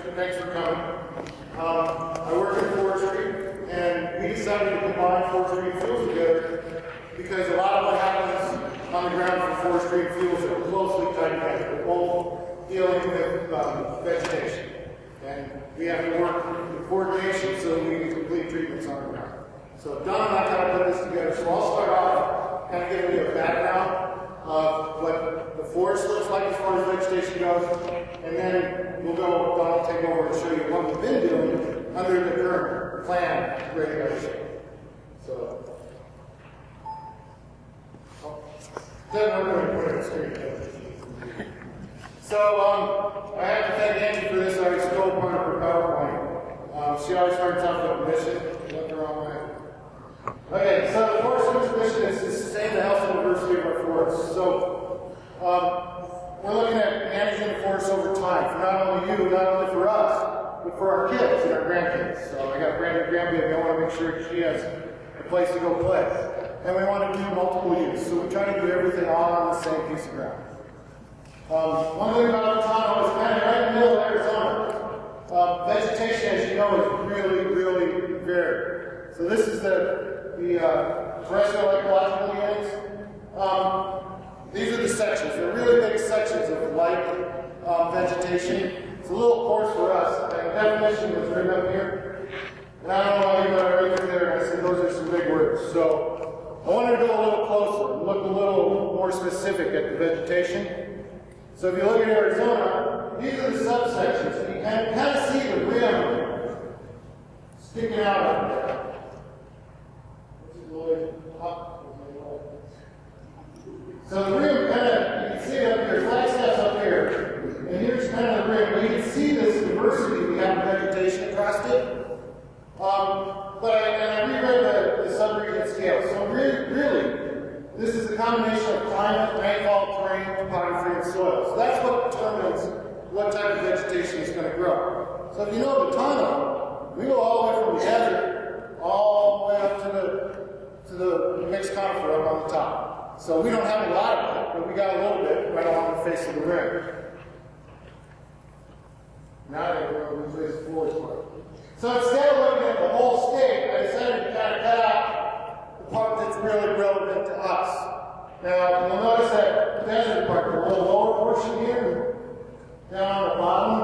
Thanks for coming. I work in forestry, and we decided to combine forestry and fuels together because a lot of what happens on the ground for forestry and fuels are closely tied together. We're both dealing with vegetation, and we have to work in coordination so that we can complete treatments on the ground. So Don and I kind of put this together. So I'll start off kind of giving you a background of what the forest looks like as far as vegetation goes, and then we'll go, Don will take over and show you what we've been doing under the current plan regulation. So, then we're going to put it on the screen. So, I have to thank Angie for this. I stole part of her PowerPoint. She always starts off with a mission. Went the wrong way. Okay, so the Forestry's mission is to sustain the health and diversity of our forests. So, we're looking at managing the forest over time, for not only you, not only for us, but for our kids and our grandkids. So I got a brand new grandbaby, I want to make sure she has a place to go play. And we want to do multiple use, so we try to do everything all on the same piece of ground. One thing about Montana is kind of right in the middle of Arizona. Vegetation, as you know, is really, really varied. So this is the terrestrial ecological units. These are the sections. They're really big sections of light vegetation. It's a little coarse for us. The definition was written up here. And I don't know why you got it right through there. And I said those are some big words. So I wanted to go a little closer and look a little more specific at the vegetation. So if you look at Arizona, these are the subsections. And you can kind of see the rim sticking out of there. So the rim kind of, you can see it up here, Flagstaff's up here, and here's kind of the rim. You can see this diversity we have in vegetation across it. But I reread the sub-region scale. So really, this is a combination of climate, rainfall, terrain, topography, and soil. So that's what determines what type of vegetation is going to grow. So if you know the tunnel, we go all the way from the desert all the way up to the mixed conifer up on the top. So we don't have a lot of it, but we got a little bit right along the face of the rim. Now we're going to move forward for it. So instead of looking at the whole state, I decided to kind of cut out the part that's really relevant to us. Now, you'll notice that the desert part, the little lower portion here, down on the bottom,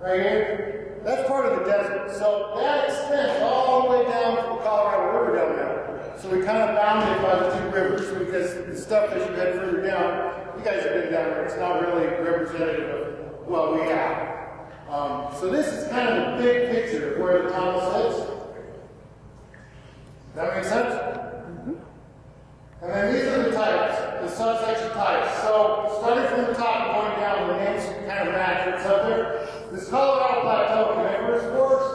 right here, that's part of the desert. So that extends all the way down to the Colorado River down there. So we kind of bounded by the two rivers because the stuff as you head further down, you guys have been down there, it's not really representative of what we have. So this is kind of the big picture of where the tunnel sits. Does that make sense? Mm-hmm. And then these are the types, the subsection types. So starting from the top and going down, the names kind of match what's up there. This Colorado Plateau coniferous forest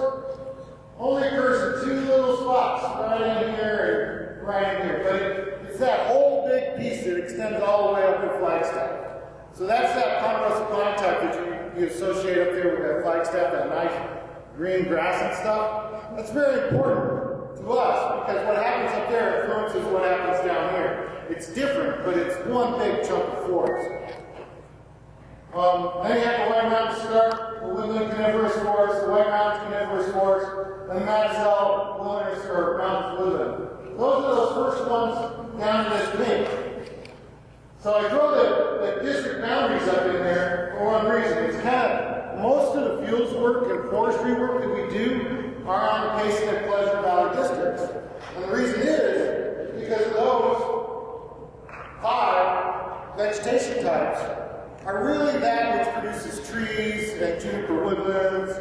only occurs in two little spots, right in here and right in here. But it's that whole big piece that extends all the way up to Flagstaff. So that's that ponderosa contact that you associate up there with that Flagstaff, that nice green grass and stuff. That's very important to us because what happens up there influences what happens down here. It's different, but it's one big chunk of forest. Then you have the White Mountains Scarp, the Woodland Coniferous Forest, the White Mountains Coniferous Forest, and the Madison Wilderness or Mountains Woodland. Those are those first ones down to this pink. So I throw the district boundaries up in there for one reason. It's kind of, most of the fields work and forestry work that we do are on the Payson and Pleasant Valley districts. And the reason is because of those 5 vegetation types are really that which produces trees and juniper woodlands,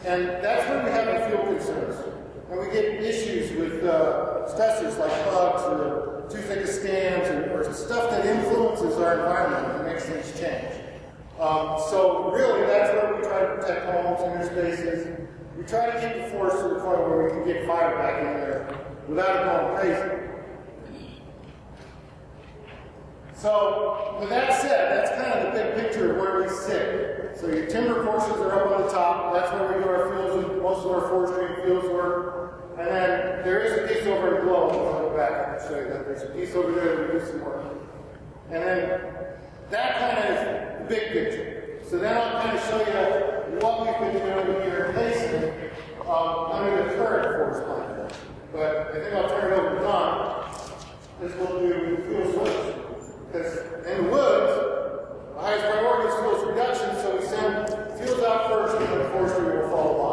and that's where we have the field concerns. And we get issues with stressors like bugs or too thick of stands or stuff that influences our environment and makes things change. So really, that's where we try to protect homes, inner spaces. We try to keep the forest to the point where we can get fire back in there without it going crazy. So, with that said, that's kind of the big picture of where we sit. So your timber portions are up on the top. That's where we do our fields, most of our forestry and fields work. And then there is a piece over in Glow. I'll go back and show you that. There's a piece over there that we do some work. And then that kind of is the big picture. So then I'll kind of show you what we've been doing here in Payson under the current forest plan. But I think I'll turn it over to Don, because we'll do fuel switch. Because in the woods, the highest priority is fuel reduction, so we send fuels out first, and then forestry will follow on.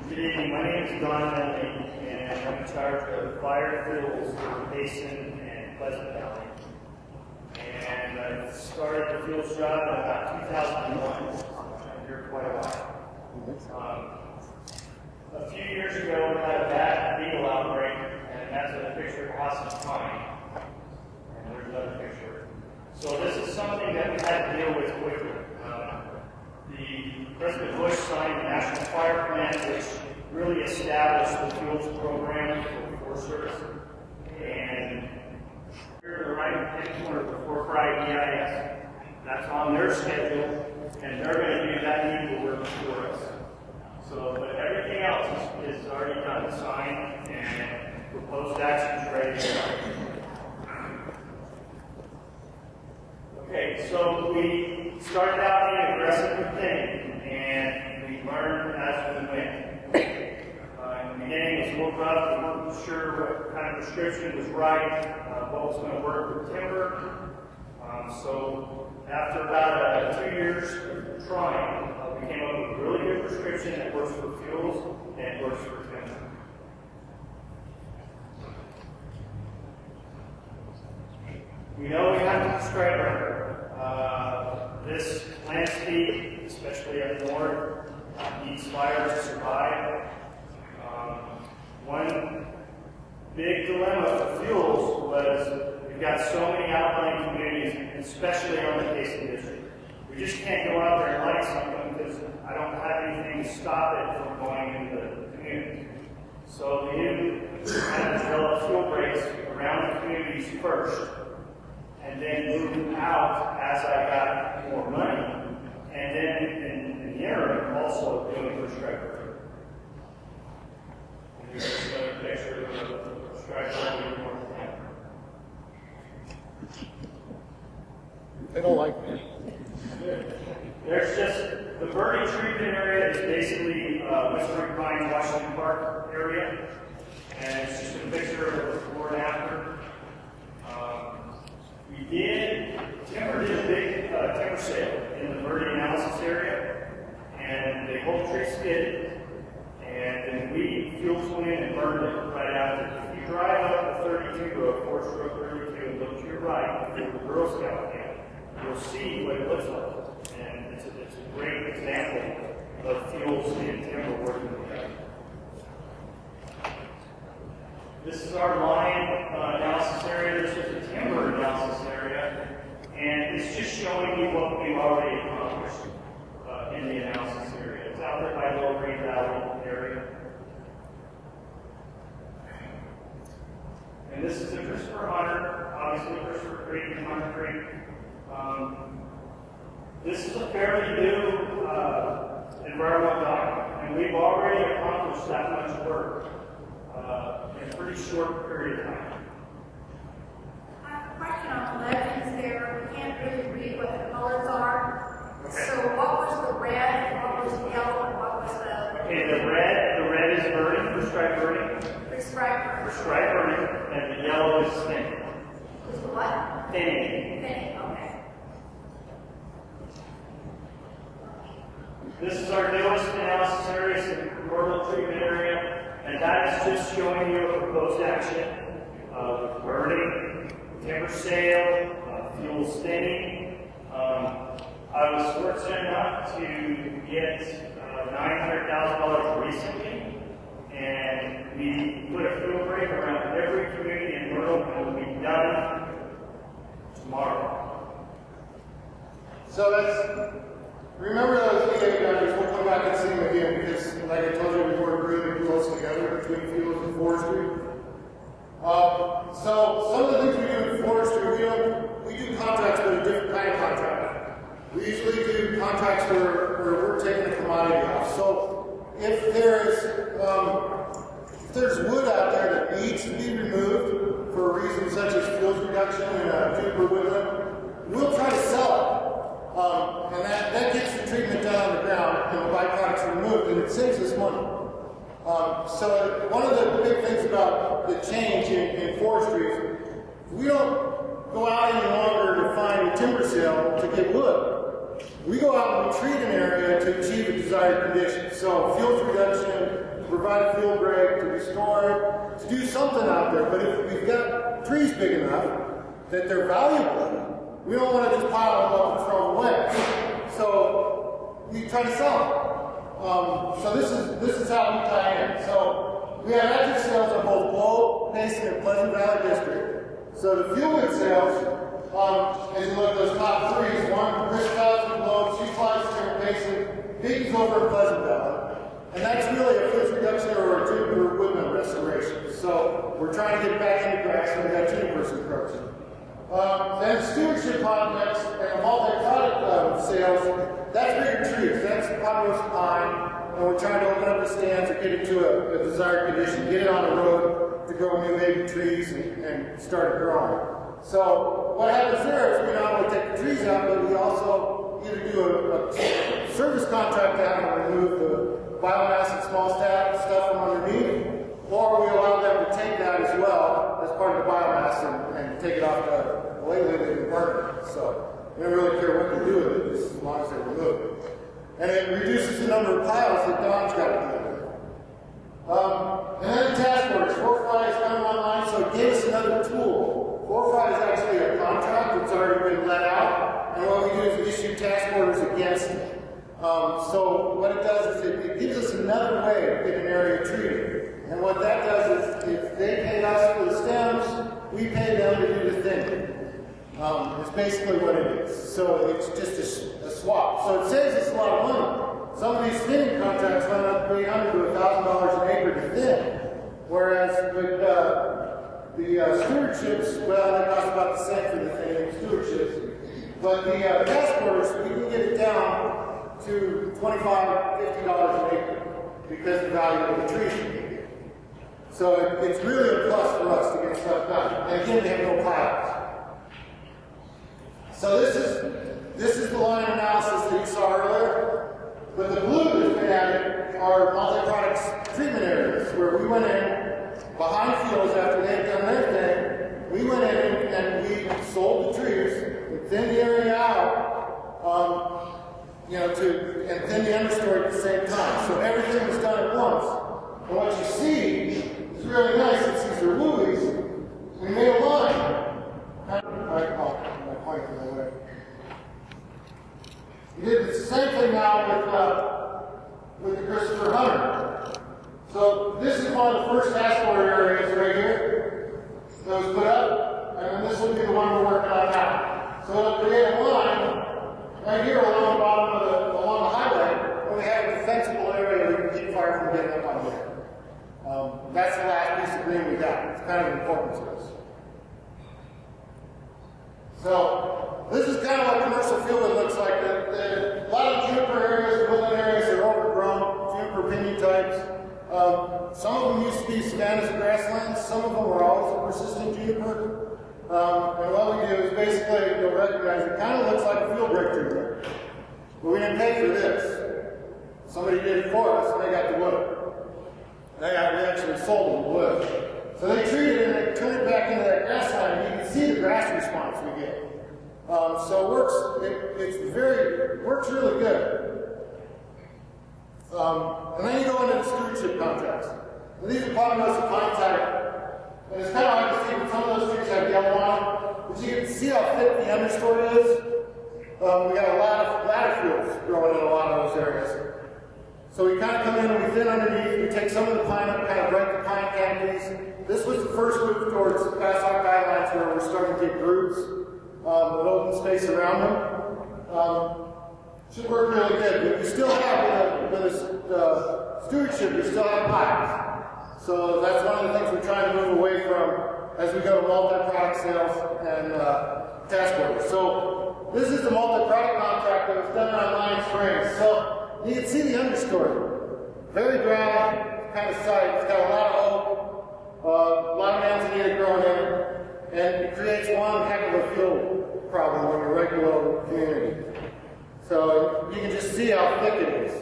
Good evening, my name is Nunely, and I'm in charge of fire fuels for Payson and Pleasant Valley. And I started the fuels job in about 2001. I've been here quite a while. A few years ago, we had a bad beetle outbreak, and that's a picture of House of Pine. And there's another picture. So this is something that we had to deal with quickly. President Bush signed the National Fire Plan, which really established the fuels program for the Forest Service. And here to the right-hand corner, the Forestry EIS. That's on their schedule, and they're going to do that legal work for us. So, but everything else is already done, signed, and proposed actions ready to go. Okay, so we started out being aggressive thing, and we learned as we went. In the beginning, it was a little rough. We weren't sure what kind of prescription was right, what was going to work with timber. So after about 2 years of trying, we came up with a really good prescription that works for fuels and it works for timber. We know we have to prescribe burn. This landscape, especially up north, needs fire to survive. One big dilemma for fuels was we've got so many outlying communities, especially on the Payson district. We just can't go out there and light something because I don't have anything to stop it from going into the community. So we knew we had to develop fuel breaks around the communities first, and then move out as I got more money, and then in the interim also doing prescribed burn. Here's another picture of the prescribed burn. They don't like me. There's just, the burning treatment area is basically Whispering Pine, Washington Park area, and it's just a picture of the before and after. Timber did a big timber sale in the Verde analysis area, and the whole tree skidded, and then fuels went in and burned it right after. If you drive up the 32 road, Forest Road 32, and look to your right, through the Girl Scout camp, you'll see what it looks like. And it's a great example of fuels and timber working together. This is our line analysis area. This is the timber analysis area. And it's just showing you what we've already accomplished in the analysis area. It's out there by Lower Green Valley area. And this is the Christopher Hunter, obviously Christopher Creek and Hunter Creek. This is a fairly new environmental document, and we've already accomplished that much work in a pretty short period of time. Question on the legends there, we can't really read what the colors are. Okay. So what was the red, what was the yellow, and what was the... Okay, the red is burning, prescribed burning. Prescribed burning, and the yellow is thinning. Was the what? Thinning. Thinning, okay. This is our newest analysis area, it's the commercial treatment area, and that is just showing you a proposed action with burning, timber sale, fuel thinning. I was fortunate enough to get $900,000 recently, and we put a fuel break around every community in Myrtle, and will be done tomorrow. So remember those EA guys, we'll come back and see them again, because like I told you, we work really close together between fuels and forestry. So some of the things we do in forestry, we do contracts with a different kind of contract. We usually do contracts where we're taking a commodity off. So if there's wood out there that needs to be removed for reasons such as fuels reduction and juniper woodland, we'll try to sell it. And that gets the treatment done on the ground and the byproducts removed, and it saves us money. So one of the big things about the change in forestry is we don't go out any longer to find a timber sale to get wood. We go out and we treat an area to achieve a desired condition. So fuels reduction, to provide a fuel break, to restore it, to do something out there. But if we've got trees big enough that they're valuable, we don't want to just pile them up and throw them away. So we try to sell them. So this is how we tie in. So we have active sales in both Globe, Payson, and Pleasant Valley District. So the fuel wood sales, as you look at those top three, is one, Chris Cobbs in Globe, she flies here in Payson, Peyton's over in Pleasant Valley. And that's really a fuels reduction or a juniper woodland restoration. So we're trying to get back into grass, and we've got junipers approaching. Then stewardship projects and multi-product sales, that's bigger trees. That's populous pine, and we're trying to open up the stands and get it to a desired condition, get it on the road to grow new baby trees and start it growing. So what happens there is we not only take the trees out, but we also either do a service contract out and remove the biomass and small stuff from underneath, or we allow them to take that as well as part of the biomass and take it off the lately they can burn it. So we don't really care what they do with it, just as long as they remove it. And it reduces the number of piles that Don's got to deal with. And then the task orders. Forestry is coming online, so it gave us another tool. Forestry is actually a contract that's already been let out, and what we do is issue task orders against it. So what it does is it gives us another way to get an area treated. And what that does is they pay us for the stems, we pay them to do the thinning. It's basically what it is. So it's just a swap. So it saves us a lot of money. Some of these thinning contracts run up $300 to $1,000 an acre to thin. Whereas with the stewardships, well, they cost about the same for the thinning stewardships. But the task orders, we can get it down to $25, $50 an acre because of the value of the trees. So it's really a plus for us to get stuff done. And again, they have no piles. So this is the line analysis that you saw earlier. But the blue that's been added are multi-products treatment areas where we went in behind fields after they had done their thing. We went in and we sold the trees, we thinned the area out, and thinned the understory at the same time. So everything was done at once. And what you see is really nice. Since these are woolies, we made a line. We did the same thing now with the Christopher Hunter. So this is one of the first task order areas right here that was put up, and then this will be the one we're working on now. So it'll create a line right here along the bottom along the highway, where we have a defensible area we can keep fire from getting up on there. That's the last piece of green we got. It's kind of important to us. So this is kind of what commercial fieldwood looks like. A lot of juniper areas, woodland areas are overgrown, juniper pinyon types. Some of them used to be savannas and grasslands. Some of them were always a persistent juniper. And what we do is basically, you'll recognize it kind of looks like a field break tree there. But we didn't pay for this. Somebody did it for us, and they got the wood. We actually sold them the wood. So they treat it and they turn it back into that grass line, and you can see the grass response we get. So it works really good. And then you go into the stewardship contracts. And these are probably most pine type. And it's kind of hard to see, but some of those trees have yellow on them. But you can see how thick the understory is. We got a lot of lattifules growing in a lot of those areas. So we kind of come in and we thin underneath. We take some of the pine up, kind of break the pine canopies. This was the first move towards the Passock guidelines where we're starting to get groups with open space around them. Should work really good. But you still have, with a stewardship, you still have piles. So that's one of the things we're trying to move away from as we go to multi-product sales and task orders. So this is the multi-product contract that was done on Lion Springs. So you can see the understory. Very dry, kind of site. It's got a lot of oak. a lot of manzanita growing in it, and it creates one heck of a fuel problem in your regular community. So you can just see how thick it is.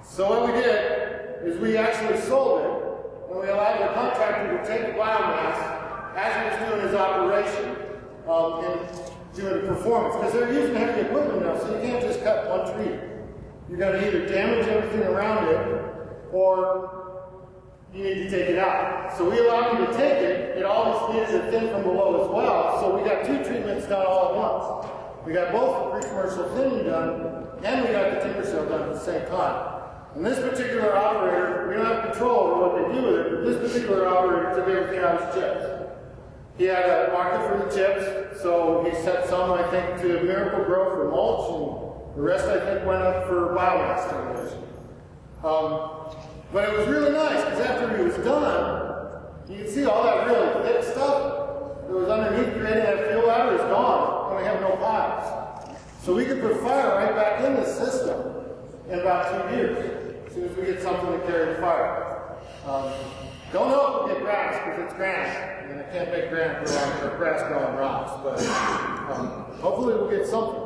So what we did is we actually sold it, and we allowed the contractor to take the biomass as he was doing his operation and doing performance, because they're using heavy equipment now, so you can't just cut one tree. You're going to either damage everything around it, or you need to take it out. So we allowed him to take it. It always needed to thin from below as well, so we got 2 treatments done all at once. We got both the pre-commercial thinning done, and we got the timber sale done at the same time. And this particular operator, we don't have control over what they do with it, but this particular operator took everything out of his chips. He had a market for the chips, so he set some, I think, to Miracle Grow for mulch, and the rest, I think, went up for biomass generation. But it was really nice, because after he was done, you can see all that really thick stuff that was underneath creating that fuel ladder is gone, and we have no piles. So we could put fire right back in this system in about 2 years, as soon as we get something to carry the fire. Don't know if we'll get grass, because it's granite, and I can't make granite grow on, or grass grow on rocks, but hopefully we'll get something.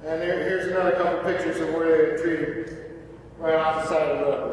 And here's another couple pictures of where they treated right off the side of the